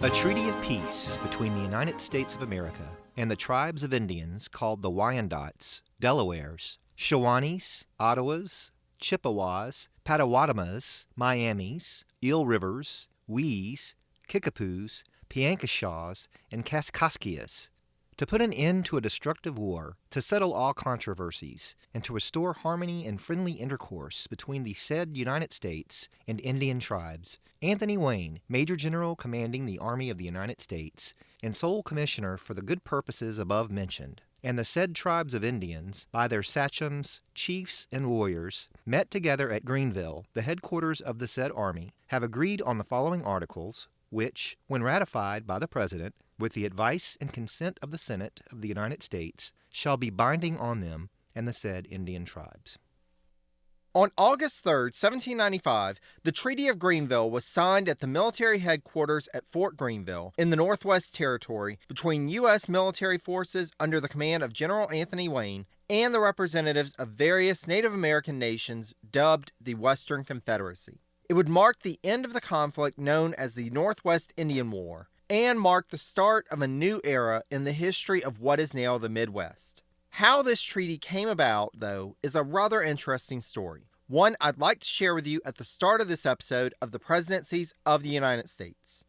A treaty of peace between the United States of America and the tribes of Indians called the Wyandots, Delawares, Shawanees, Ottawas, Chippewas, Potawatomis, Miamis, Eel Rivers, Wees, Kickapoos, Piankashaws, and Kaskaskias, to put an end to a destructive war, to settle all controversies, and to restore harmony and friendly intercourse between the said United States and Indian tribes. Anthony Wayne, Major General commanding the Army of the United States, and sole commissioner for the good purposes above mentioned, and the said tribes of Indians, by their sachems, chiefs, and warriors, met together at Greenville, the headquarters of the said army, have agreed on the following articles, which, when ratified by the President, with the advice and consent of the Senate of the United States, shall be binding on them and the said Indian tribes. On August 3, 1795, the Treaty of Greenville was signed at the military headquarters at Fort Greenville in the Northwest Territory between U.S. military forces under the command of General Anthony Wayne and the representatives of various Native American nations dubbed the Western Confederacy. It would mark the end of the conflict known as the Northwest Indian War and mark the start of a new era in the history of what is now the Midwest. How this treaty came about, though, is a rather interesting story, one I'd like to share with you at the start of this episode of the Presidencies of the United States.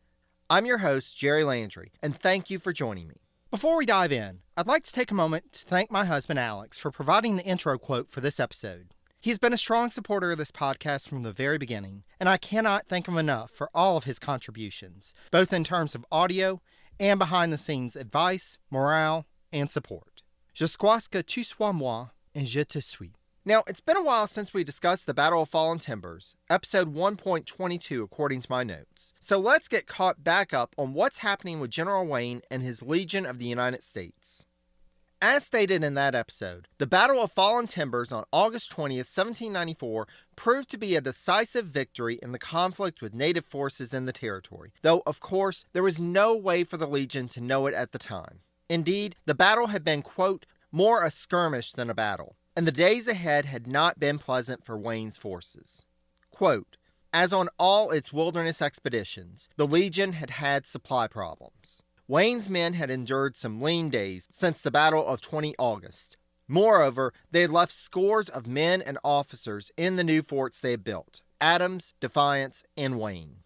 I'm your host, Jerry Landry, and thank you for joining me. Before we dive in, I'd like to take a moment to thank my husband, Alex, for providing the intro quote for this episode. He's been a strong supporter of this podcast from the very beginning, and I cannot thank him enough for all of his contributions, both in terms of audio and behind-the-scenes advice, morale, and support. Je crois que tu sois moi, et je te suis. Now, it's been a while since we discussed the Battle of Fallen Timbers, episode 1.22 according to my notes, so let's get caught back up on what's happening with General Wayne and his Legion of the United States. As stated in that episode, the Battle of Fallen Timbers on August 20th, 1794 proved to be a decisive victory in the conflict with Native forces in the territory, though, of course, there was no way for the Legion to know it at the time. Indeed, the battle had been, quote, more a skirmish than a battle, and the days ahead had not been pleasant for Wayne's forces. Quote, as on all its wilderness expeditions, the Legion had had supply problems. Wayne's men had endured some lean days since the Battle of 20 August. Moreover, they had left scores of men and officers in the new forts they had built, Adams, Defiance, and Wayne.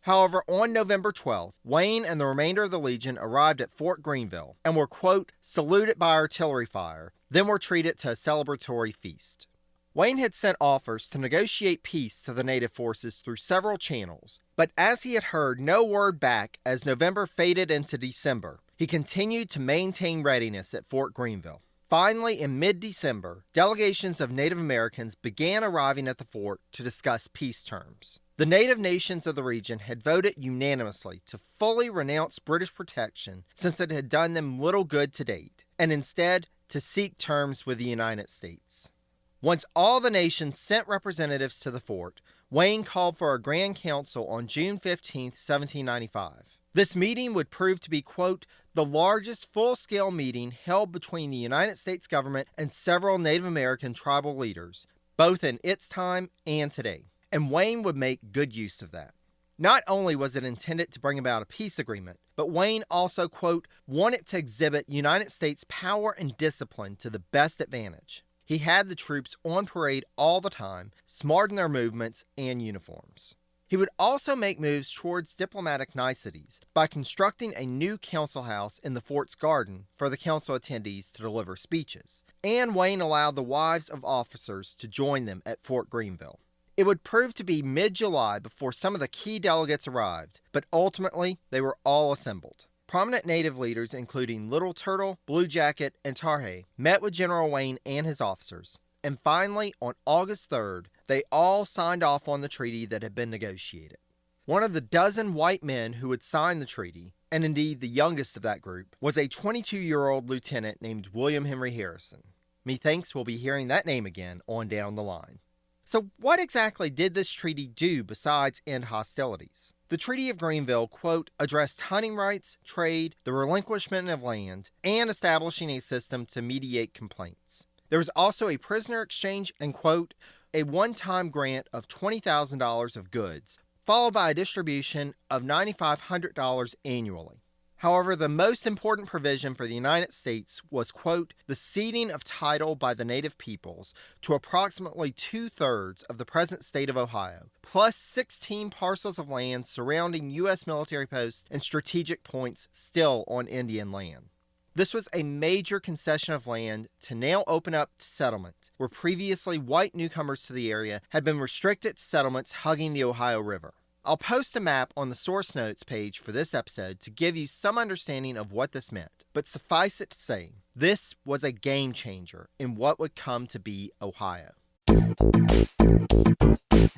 However, on November 12th, Wayne and the remainder of the Legion arrived at Fort Greenville and were, quote, saluted by artillery fire, then were treated to a celebratory feast. Wayne had sent offers to negotiate peace to the native forces through several channels, but as he had heard no word back as November faded into December, he continued to maintain readiness at Fort Greenville. Finally, in mid-December, delegations of Native Americans began arriving at the fort to discuss peace terms. The native nations of the region had voted unanimously to fully renounce British protection since it had done them little good to date, and instead to seek terms with the United States. Once all the nations sent representatives to the fort, Wayne called for a Grand Council on June 15, 1795. This meeting would prove to be, quote, the largest full-scale meeting held between the United States government and several Native American tribal leaders, both in its time and today. And Wayne would make good use of that. Not only was it intended to bring about a peace agreement, but Wayne also, quote, wanted to exhibit United States power and discipline to the best advantage. He had the troops on parade all the time, smarten their movements and uniforms. He would also make moves towards diplomatic niceties by constructing a new council house in the fort's garden for the council attendees to deliver speeches, and Wayne allowed the wives of officers to join them at Fort Greenville. It would prove to be mid-July before some of the key delegates arrived, but ultimately they were all assembled. Prominent Native leaders, including Little Turtle, Blue Jacket, and Tarhe, met with General Wayne and his officers. And finally, on August 3rd, they all signed off on the treaty that had been negotiated. One of the dozen white men who had signed the treaty, and indeed the youngest of that group, was a 22-year-old lieutenant named William Henry Harrison. Methinks we'll be hearing that name again on down the line. So what exactly did this treaty do besides end hostilities? The Treaty of Greenville, quote, addressed hunting rights, trade, the relinquishment of land, and establishing a system to mediate complaints. There was also a prisoner exchange and, quote, a one-time grant of $20,000 of goods, followed by a distribution of $9,500 annually. However, the most important provision for the United States was, quote, the ceding of title by the native peoples to approximately 2/3 of the present state of Ohio, plus 16 parcels of land surrounding U.S. military posts and strategic points still on Indian land. This was a major concession of land to now open up to settlement, where previously white newcomers to the area had been restricted to settlements hugging the Ohio River. I'll post a map on the source notes page for this episode to give you some understanding of what this meant, but suffice it to say, this was a game changer in what would come to be Ohio.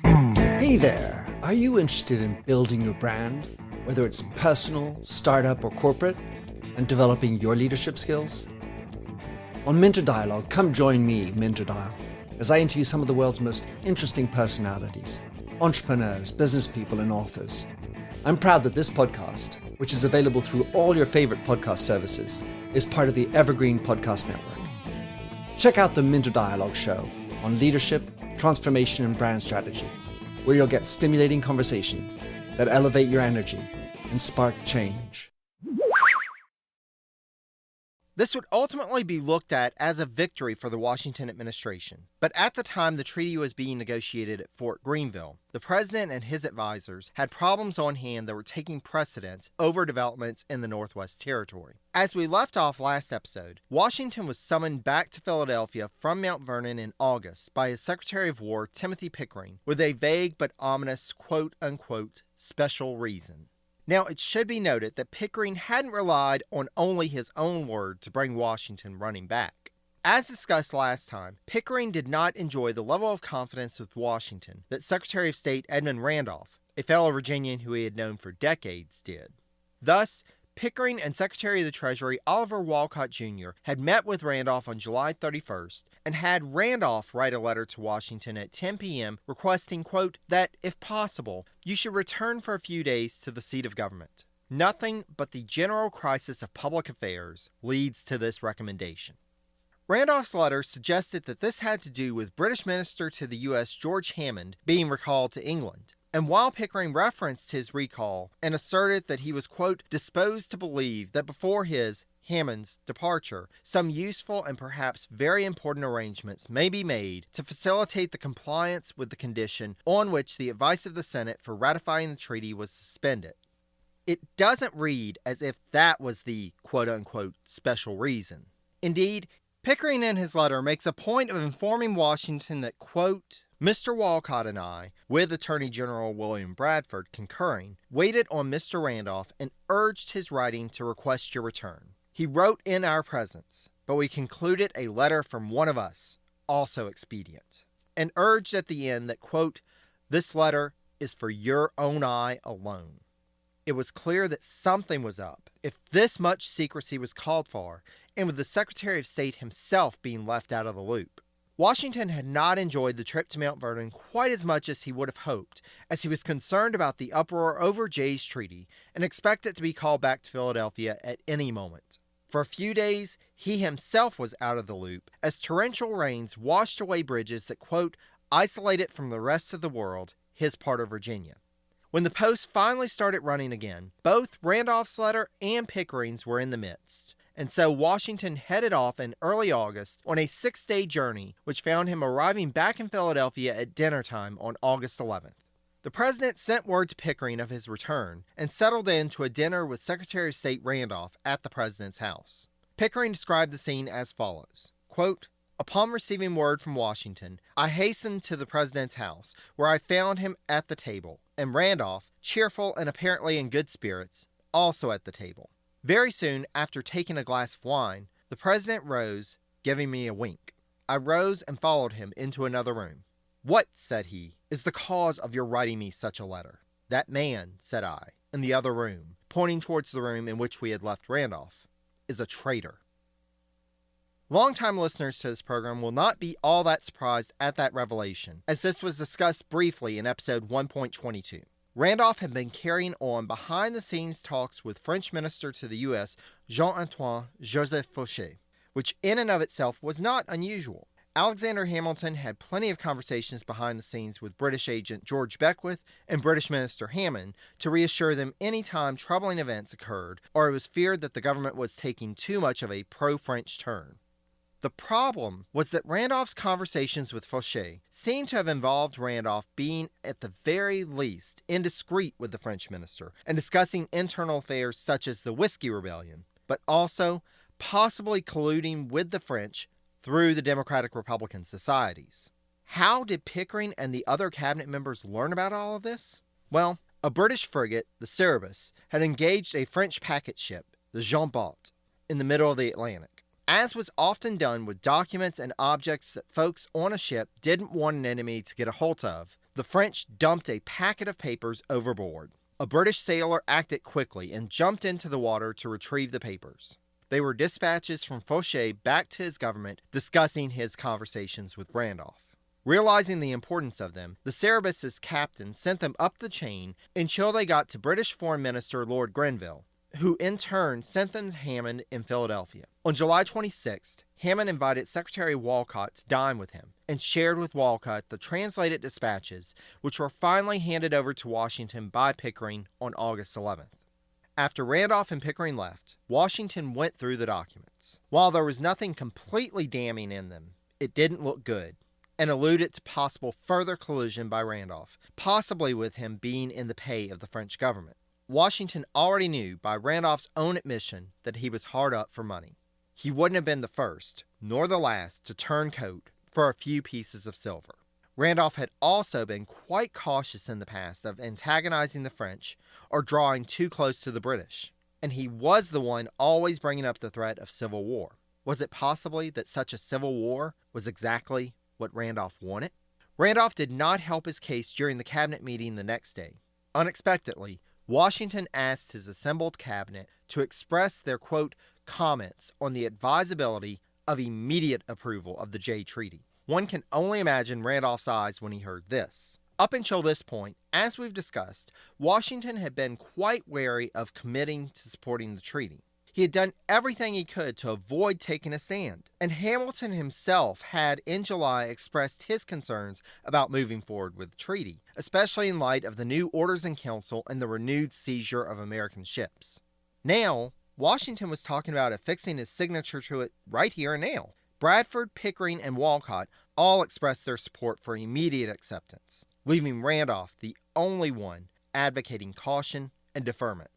Hey there! Are you interested in building your brand, whether it's personal, startup, or corporate, and developing your leadership skills? On Mentor Dialogue, come join me, Mentor Dial, as I interview some of the world's most interesting personalities, entrepreneurs, business people, and authors. I'm proud that this podcast, which is available through all your favorite podcast services, is part of the Evergreen Podcast Network. Check out the Mentor Dialogue show on leadership, transformation, and brand strategy, where you'll get stimulating conversations that elevate your energy and spark change. This would ultimately be looked at as a victory for the Washington administration. But at the time the treaty was being negotiated at Fort Greenville, the president and his advisors had problems on hand that were taking precedence over developments in the Northwest Territory. As we left off last episode, Washington was summoned back to Philadelphia from Mount Vernon in August by his Secretary of War, Timothy Pickering, with a vague but ominous quote-unquote special reason. Now, it should be noted that Pickering hadn't relied on only his own word to bring Washington running back. As discussed last time, Pickering did not enjoy the level of confidence with Washington that Secretary of State Edmund Randolph, a fellow Virginian who he had known for decades, did. Thus, Pickering and Secretary of the Treasury Oliver Wolcott Jr. had met with Randolph on July 31st and had Randolph write a letter to Washington at 10 p.m. requesting, quote, that, if possible, you should return for a few days to the seat of government. Nothing but the general crisis of public affairs leads to this recommendation. Randolph's letter suggested that this had to do with British Minister to the U.S. George Hammond being recalled to England. And while Pickering referenced his recall and asserted that he was, quote, disposed to believe that before his, Hammond's, departure, some useful and perhaps very important arrangements may be made to facilitate the compliance with the condition on which the advice of the Senate for ratifying the treaty was suspended. It doesn't read as if that was the, quote-unquote, special reason. Indeed, Pickering in his letter makes a point of informing Washington that, quote, Mr. Wolcott and I, with Attorney General William Bradford concurring, waited on Mr. Randolph and urged his writing to request your return. He wrote in our presence, but we concluded a letter from one of us, also expedient, and urged at the end that, quote, this letter is for your own eye alone. It was clear that something was up if this much secrecy was called for, and with the Secretary of State himself being left out of the loop. Washington had not enjoyed the trip to Mount Vernon quite as much as he would have hoped, as he was concerned about the uproar over Jay's treaty and expected to be called back to Philadelphia at any moment. For a few days, he himself was out of the loop, as torrential rains washed away bridges that, quote, isolated from the rest of the world, his part of Virginia. When the Post finally started running again, both Randolph's letter and Pickering's were in the midst. And so Washington headed off in early August on a 6-day journey, which found him arriving back in Philadelphia at dinner time on August 11th. The president sent word to Pickering of his return and settled in to a dinner with Secretary of State Randolph at the president's house. Pickering described the scene as follows, quote, upon receiving word from Washington, I hastened to the president's house, where I found him at the table, and Randolph, cheerful and apparently in good spirits, also at the table. Very soon after taking a glass of wine, the president rose, giving me a wink. I rose and followed him into another room. What, said he, is the cause of your writing me such a letter? That man, said I, in the other room, pointing towards the room in which we had left Randolph, is a traitor. Longtime listeners to this program will not be all that surprised at that revelation, as this was discussed briefly in episode 1.22. Randolph had been carrying on behind-the-scenes talks with French Minister to the U.S. Jean-Antoine Joseph Fouché, which in and of itself was not unusual, Alexander Hamilton had plenty of conversations behind the scenes with British agent George Beckwith and British Minister Hammond to reassure them any time troubling events occurred or it was feared that the government was taking too much of a pro-French turn. The problem was that Randolph's conversations with Fauché seemed to have involved Randolph being at the very least indiscreet with the French minister and discussing internal affairs such as the Whiskey Rebellion, but also possibly colluding with the French through the Democratic-Republican societies. How did Pickering and the other cabinet members learn about all of this? Well, a British frigate, the Cerberus, had engaged a French packet ship, the Jean Bart, in the middle of the Atlantic. As was often done with documents and objects that folks on a ship didn't want an enemy to get a hold of, the French dumped a packet of papers overboard. A British sailor acted quickly and jumped into the water to retrieve the papers. They were dispatches from Fauché back to his government discussing his conversations with Randolph. Realizing the importance of them, the Cerberus's captain sent them up the chain until they got to British Foreign Minister Lord Grenville, who in turn sent them to Hammond in Philadelphia. On July 26th, Hammond invited Secretary Walcott to dine with him and shared with Walcott the translated dispatches, which were finally handed over to Washington by Pickering on August 11th. After Randolph and Pickering left, Washington went through the documents. While there was nothing completely damning in them, it didn't look good, and alluded to possible further collusion by Randolph, possibly with him being in the pay of the French government. Washington already knew by Randolph's own admission that he was hard up for money. He wouldn't have been the first, nor the last, to turn coat for a few pieces of silver. Randolph had also been quite cautious in the past of antagonizing the French or drawing too close to the British, and he was the one always bringing up the threat of civil war. Was it possibly that such a civil war was exactly what Randolph wanted? Randolph did not help his case during the cabinet meeting the next day. Unexpectedly, Washington asked his assembled cabinet to express their, quote, comments on the advisability of immediate approval of the Jay Treaty. One can only imagine Randolph's eyes when he heard this. Up until this point, as we've discussed, Washington had been quite wary of committing to supporting the treaty. He had done everything he could to avoid taking a stand, and Hamilton himself had in July expressed his concerns about moving forward with the treaty, especially in light of the new Orders in Council and the renewed seizure of American ships. Now, Washington was talking about affixing his signature to it right here and now. Bradford, Pickering, and Walcott all expressed their support for immediate acceptance, leaving Randolph the only one advocating caution and deferment.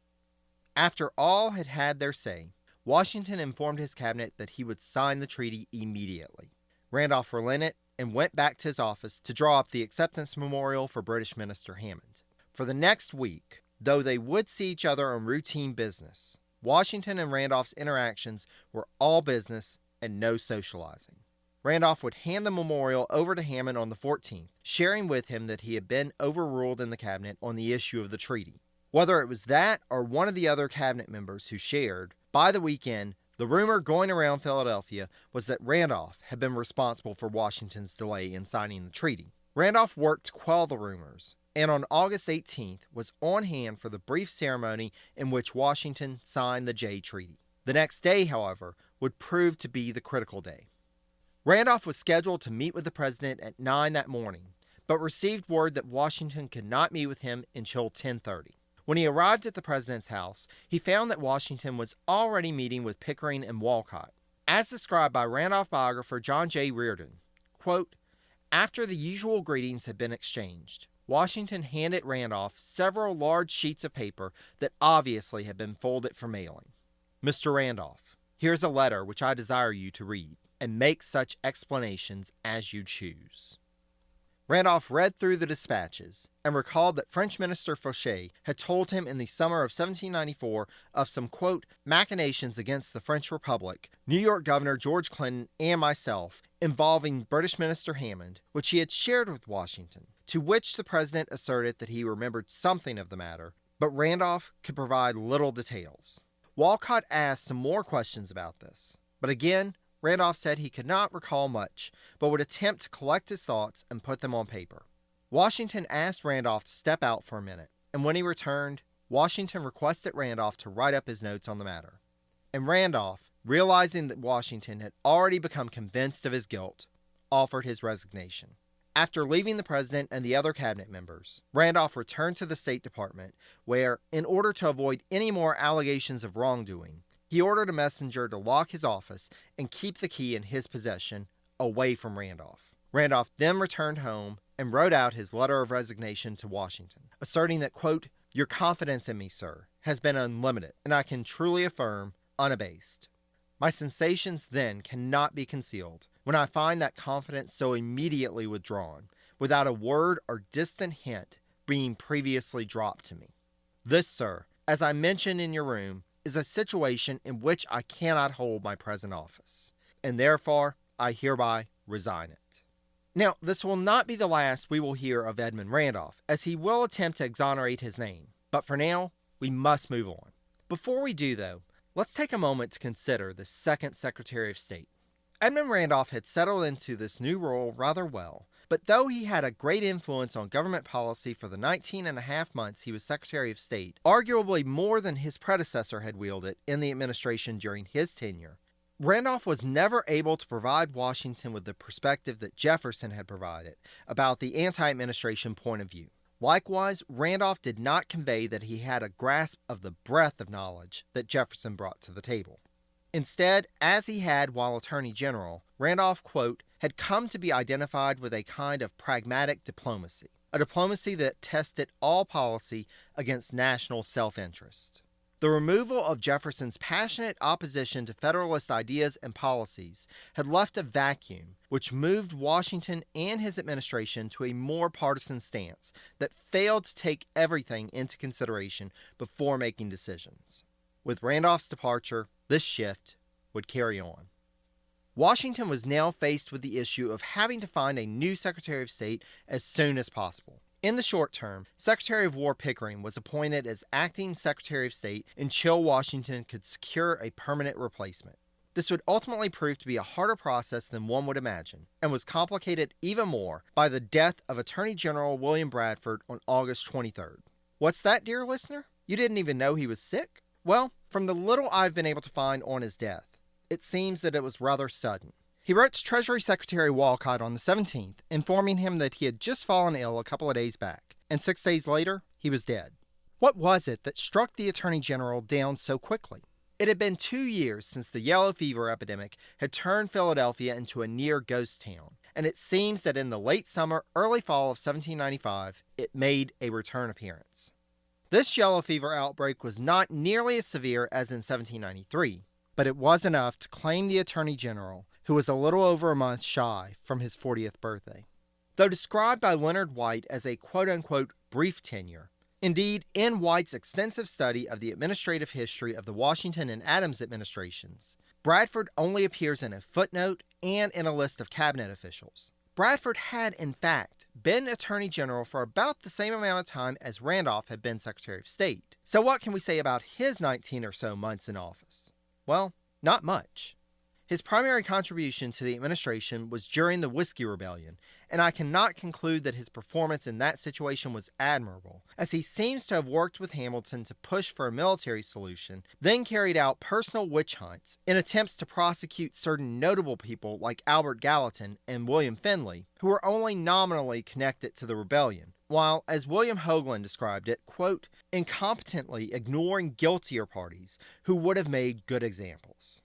After all had had their say, Washington informed his cabinet that he would sign the treaty immediately. Randolph relented and went back to his office to draw up the acceptance memorial for British Minister Hammond. For the next week, though they would see each other on routine business, Washington and Randolph's interactions were all business and no socializing. Randolph would hand the memorial over to Hammond on the 14th, sharing with him that he had been overruled in the cabinet on the issue of the treaty. Whether it was that or one of the other cabinet members who shared, by the weekend, the rumor going around Philadelphia was that Randolph had been responsible for Washington's delay in signing the treaty. Randolph worked to quell the rumors, and on August 18th was on hand for the brief ceremony in which Washington signed the Jay Treaty. The next day, however, would prove to be the critical day. Randolph was scheduled to meet with the president at 9 that morning, but received word that Washington could not meet with him until 10:30. When he arrived at the president's house, he found that Washington was already meeting with Pickering and Walcott. As described by Randolph biographer John J. Reardon, quote, after the usual greetings had been exchanged, Washington handed Randolph several large sheets of paper that obviously had been folded for mailing. Mr. Randolph, here's a letter which I desire you to read, and make such explanations as you choose. Randolph read through the dispatches and recalled that French Minister Fauché had told him in the summer of 1794 of some, quote, machinations against the French Republic, New York Governor George Clinton, and myself, involving British Minister Hammond, which he had shared with Washington, to which the president asserted that he remembered something of the matter, but Randolph could provide little details. Walcott asked some more questions about this, but again, Randolph said he could not recall much, but would attempt to collect his thoughts and put them on paper. Washington asked Randolph to step out for a minute, and when he returned, Washington requested Randolph to write up his notes on the matter. And Randolph, realizing that Washington had already become convinced of his guilt, offered his resignation. After leaving the president and the other cabinet members, Randolph returned to the State Department, where, in order to avoid any more allegations of wrongdoing, he ordered a messenger to lock his office and keep the key in his possession, away from Randolph. Randolph then returned home and wrote out his letter of resignation to Washington, asserting that, quote, "Your confidence in me, sir, has been unlimited, and I can truly affirm, unabased. My sensations then cannot be concealed when I find that confidence so immediately withdrawn, without a word or distant hint being previously dropped to me. This, sir, as I mentioned in your room, is a situation in which I cannot hold my present office, and therefore I hereby resign it." Now, this will not be the last we will hear of Edmund Randolph, as he will attempt to exonerate his name. But for now, we must move on. Before we do, though, let's take a moment to consider the second Secretary of State. Edmund Randolph had settled into this new role rather well, but though he had a great influence on government policy for the 19 and a half months he was Secretary of State, arguably more than his predecessor had wielded in the administration during his tenure, Randolph was never able to provide Washington with the perspective that Jefferson had provided about the anti-administration point of view. Likewise, Randolph did not convey that he had a grasp of the breadth of knowledge that Jefferson brought to the table. Instead, as he had while Attorney General, Randolph, quote, had come to be identified with a kind of pragmatic diplomacy, a diplomacy that tested all policy against national self-interest. The removal of Jefferson's passionate opposition to Federalist ideas and policies had left a vacuum which moved Washington and his administration to a more partisan stance that failed to take everything into consideration before making decisions. With Randolph's departure, this shift would carry on. Washington was now faced with the issue of having to find a new Secretary of State as soon as possible. In the short term, Secretary of War Pickering was appointed as acting Secretary of State until Washington could secure a permanent replacement. This would ultimately prove to be a harder process than one would imagine, and was complicated even more by the death of Attorney General William Bradford on August 23rd. What's that, dear listener? You didn't even know he was sick? Well, from the little I've been able to find on his death, it seems that it was rather sudden. He wrote to Treasury Secretary Walcott on the 17th, informing him that he had just fallen ill a couple of days back, and 6 days later, he was dead. What was it that struck the Attorney General down so quickly? It had been 2 years since the yellow fever epidemic had turned Philadelphia into a near ghost town, and it seems that in the late summer, early fall of 1795, it made a return appearance. This yellow fever outbreak was not nearly as severe as in 1793, but it was enough to claim the Attorney General, who was a little over a month shy from his 40th birthday. Though described by Leonard White as a quote-unquote brief tenure, indeed, in White's extensive study of the administrative history of the Washington and Adams administrations, Bradford only appears in a footnote and in a list of cabinet officials. Bradford had, in fact, been Attorney General for about the same amount of time as Randolph had been Secretary of State. So what can we say about his 19 or so months in office? Well, not much. His primary contribution to the administration was during the Whiskey Rebellion, and I cannot conclude that his performance in that situation was admirable, as he seems to have worked with Hamilton to push for a military solution, then carried out personal witch hunts in attempts to prosecute certain notable people like Albert Gallatin and William Finley, who were only nominally connected to the rebellion, while, as William Hoagland described it, quote, incompetently ignoring guiltier parties who would have made good examples.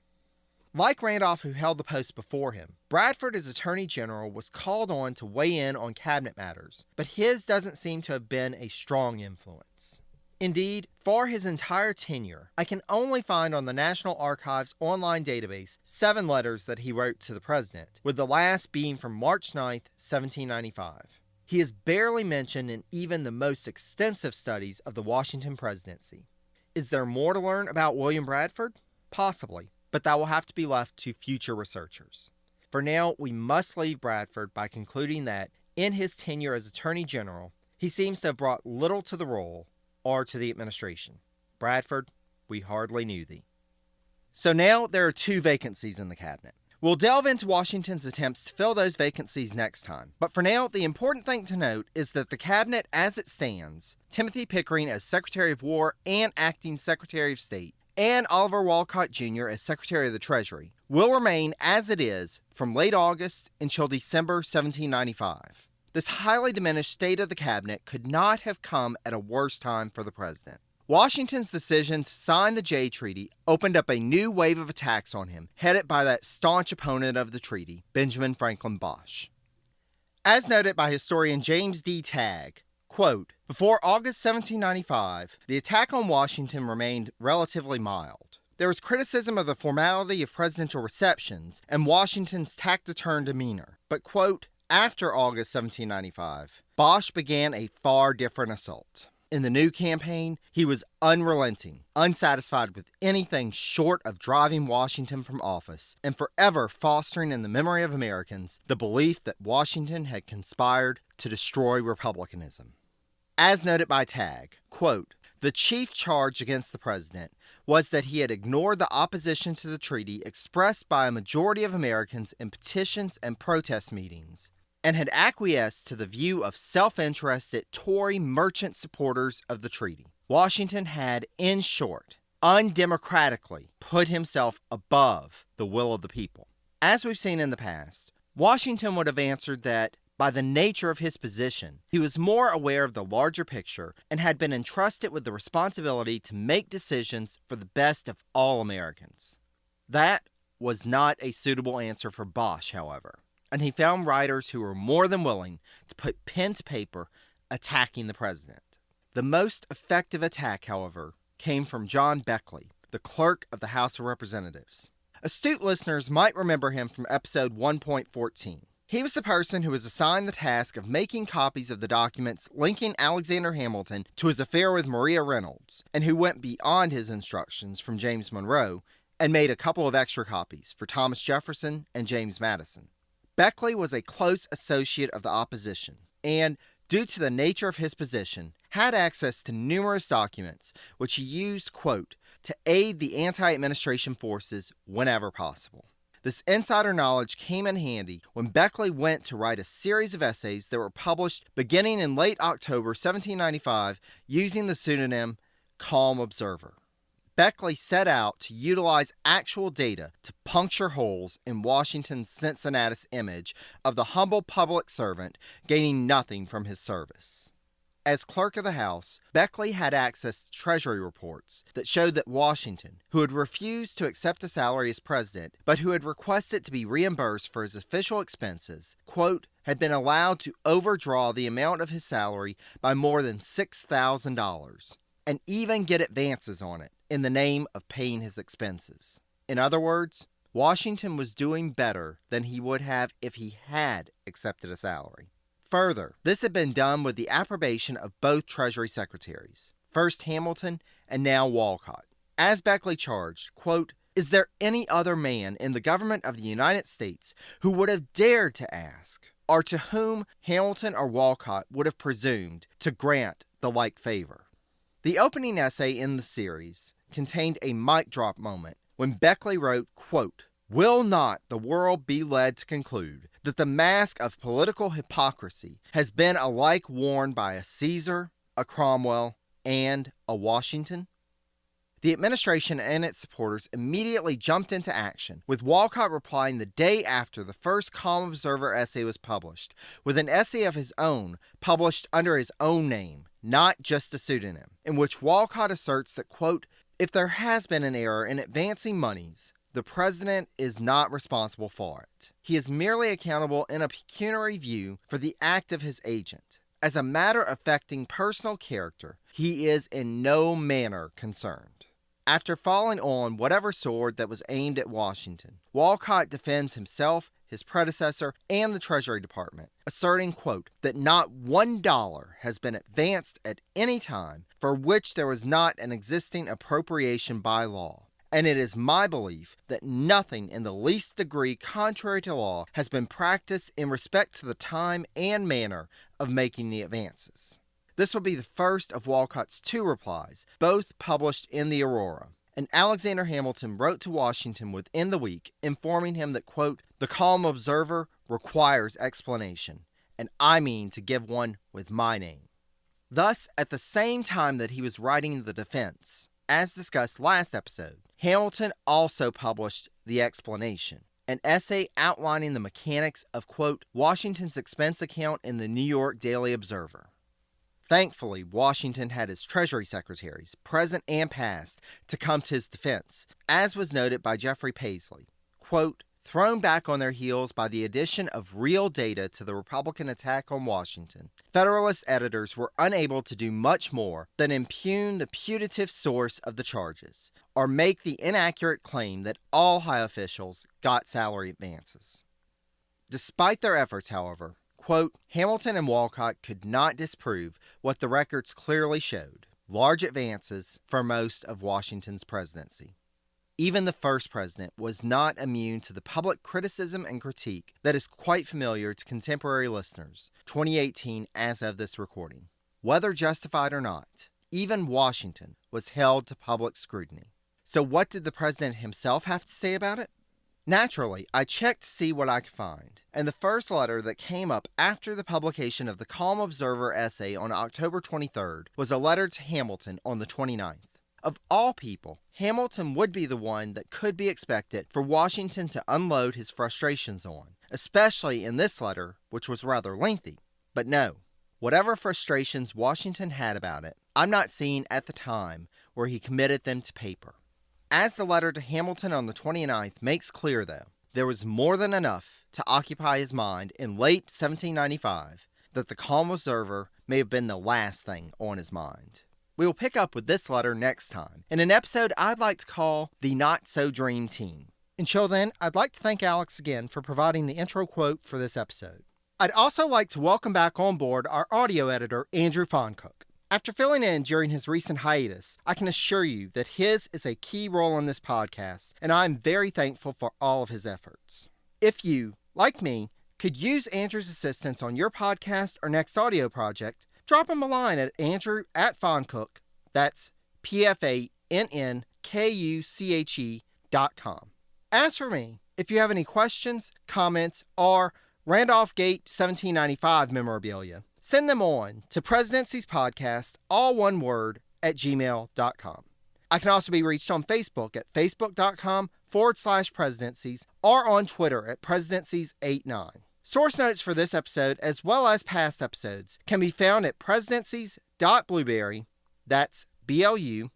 Like Randolph, who held the post before him, Bradford as Attorney General was called on to weigh in on cabinet matters, but his doesn't seem to have been a strong influence. Indeed, for his entire tenure, I can only find on the National Archives online database 7 letters that he wrote to the president, with the last being from March 9th, 1795. He is barely mentioned in even the most extensive studies of the Washington presidency. Is there more to learn about William Bradford? Possibly, but that will have to be left to future researchers. For now, we must leave Bradford by concluding that, in his tenure as Attorney General, he seems to have brought little to the role or to the administration. Bradford, we hardly knew thee. So now there are 2 vacancies in the cabinet. We'll delve into Washington's attempts to fill those vacancies next time. But for now, the important thing to note is that the cabinet as it stands, Timothy Pickering as Secretary of War and Acting Secretary of State, and Oliver Wolcott Jr. as Secretary of the Treasury, will remain as it is from late August until December 1795. This highly diminished state of the cabinet could not have come at a worse time for the president. Washington's decision to sign the Jay Treaty opened up a new wave of attacks on him, headed by that staunch opponent of the treaty, Benjamin Franklin Bache. As noted by historian James D. Tagg, quote, before August 1795, the attack on Washington remained relatively mild. There was criticism of the formality of presidential receptions and Washington's taciturn demeanor. But, quote, after August 1795, Bache began a far different assault. In the new campaign, he was unrelenting, unsatisfied with anything short of driving Washington from office, and forever fostering in the memory of Americans the belief that Washington had conspired to destroy republicanism. As noted by Tagg, quote, the chief charge against the president was that he had ignored the opposition to the treaty expressed by a majority of Americans in petitions and protest meetings, and had acquiesced to the view of self-interested Tory merchant supporters of the treaty. Washington had, in short, undemocratically put himself above the will of the people. As we've seen in the past, Washington would have answered that, by the nature of his position, he was more aware of the larger picture and had been entrusted with the responsibility to make decisions for the best of all Americans. That was not a suitable answer for Bache, however, and he found writers who were more than willing to put pen to paper attacking the president. The most effective attack, however, came from John Beckley, the clerk of the House of Representatives. Astute listeners might remember him from episode 1.14. He was the person who was assigned the task of making copies of the documents linking Alexander Hamilton to his affair with Maria Reynolds, and who went beyond his instructions from James Monroe and made a couple of extra copies for Thomas Jefferson and James Madison. Beckley was a close associate of the opposition, and, due to the nature of his position, had access to numerous documents which he used, quote, to aid the anti-administration forces whenever possible. This insider knowledge came in handy when Beckley went to write a series of essays that were published beginning in late October 1795 using the pseudonym Calm Observer. Beckley set out to utilize actual data to puncture holes in Washington's Cincinnatus image of the humble public servant gaining nothing from his service. As clerk of the House, Beckley had access to Treasury reports that showed that Washington, who had refused to accept a salary as president, but who had requested to be reimbursed for his official expenses, quote, had been allowed to overdraw the amount of his salary by more than $6,000, and even get advances on it in the name of paying his expenses. In other words, Washington was doing better than he would have if he had accepted a salary. Further, this had been done with the approbation of both Treasury secretaries, first Hamilton and now Wolcott. As Beckley charged, quote, is there any other man in the government of the United States who would have dared to ask, or to whom Hamilton or Wolcott would have presumed to grant the like favor? The opening essay in the series contained a mic drop moment when Beckley wrote, quote, will not the world be led to conclude that the mask of political hypocrisy has been alike worn by a Caesar, a Cromwell, and a Washington? The administration and its supporters immediately jumped into action, with Wolcott replying the day after the first Calm Observer essay was published, with an essay of his own published under his own name, not just a pseudonym, in which Wolcott asserts that, quote, if there has been an error in advancing moneys, the president is not responsible for it. He is merely accountable in a pecuniary view for the act of his agent. As a matter affecting personal character, he is in no manner concerned. After falling on whatever sword that was aimed at Washington, Wolcott defends himself, his predecessor, and the Treasury Department, asserting, quote, that not $1 has been advanced at any time for which there was not an existing appropriation by law. And it is my belief that nothing in the least degree contrary to law has been practiced in respect to the time and manner of making the advances. This will be the first of Wolcott's two replies, both published in the Aurora. And Alexander Hamilton wrote to Washington within the week, informing him that, quote, the Calm Observer requires explanation, and I mean to give one with my name. Thus, at the same time that he was writing the defense, As discussed last episode, Hamilton also published The Explanation, an essay outlining the mechanics of, quote, Washington's expense account in the New York Daily Observer. Thankfully, Washington had his Treasury secretaries, present and past, to come to his defense, as was noted by Jeffrey Paisley. Quote, thrown back on their heels by the addition of real data to the Republican attack on Washington, Federalist editors were unable to do much more than impugn the putative source of the charges, or make the inaccurate claim that all high officials got salary advances. Despite their efforts, however, quote, Hamilton and Walcott could not disprove what the records clearly showed, large advances for most of Washington's presidency. Even the first president was not immune to the public criticism and critique that is quite familiar to contemporary listeners, 2018 as of this recording. Whether justified or not, even Washington was held to public scrutiny. So what did the president himself have to say about it? Naturally, I checked to see what I could find, and the first letter that came up after the publication of the Calm Observer essay on October 23rd was a letter to Hamilton on the 29th. Of all people, Hamilton would be the one that could be expected for Washington to unload his frustrations on, especially in this letter, which was rather lengthy. But no, whatever frustrations Washington had about it, I'm not seeing at the time where he committed them to paper. As the letter to Hamilton on the 29th makes clear, though, there was more than enough to occupy his mind in late 1795 that the Calm Observer may have been the last thing on his mind. We will pick up with this letter next time, in an episode I'd like to call The Not So Dream Team. Until then, I'd like to thank Alex again for providing the intro quote for this episode. I'd also like to welcome back on board our audio editor, Andrew Foncook. After filling in during his recent hiatus, I can assure you that his is a key role in this podcast, and I'm very thankful for all of his efforts. If you, like me, could use Andrew's assistance on your podcast or next audio project, drop him a line at andrew@foncook, that's PFANNKUCHE.com. As for me, if you have any questions, comments, or Randolph Gate 1795 memorabilia, send them on to Presidencies Podcast, all one word, @gmail.com. I can also be reached on Facebook at facebook.com/presidencies or on Twitter at presidencies89. Source notes for this episode, as well as past episodes, can be found at presidencies.blueberry, that's BLUBRRY.com.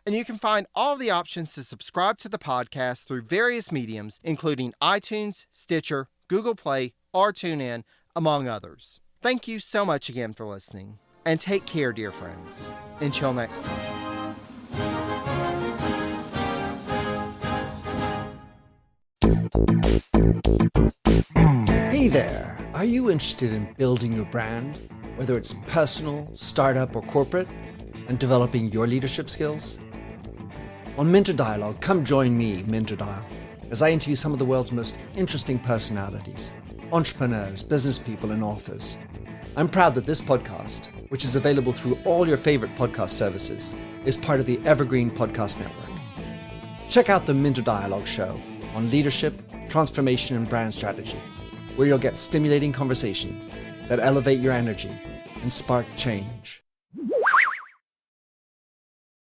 And you can find all the options to subscribe to the podcast through various mediums, including iTunes, Stitcher, Google Play, or TuneIn, among others. Thank you so much again for listening, and take care, dear friends. Until next time. Hey there! Are you interested in building your brand, whether it's personal, startup, or corporate, and developing your leadership skills? On Mentor Dialogue, come join me, Mentor Dial, as I interview some of the world's most interesting personalities, entrepreneurs, business people, and authors. I'm proud that this podcast, which is available through all your favorite podcast services, is part of the Evergreen Podcast Network. Check out the Mentor Dialogue show on leadership, transformation, and brand strategy, where you'll get stimulating conversations that elevate your energy and spark change.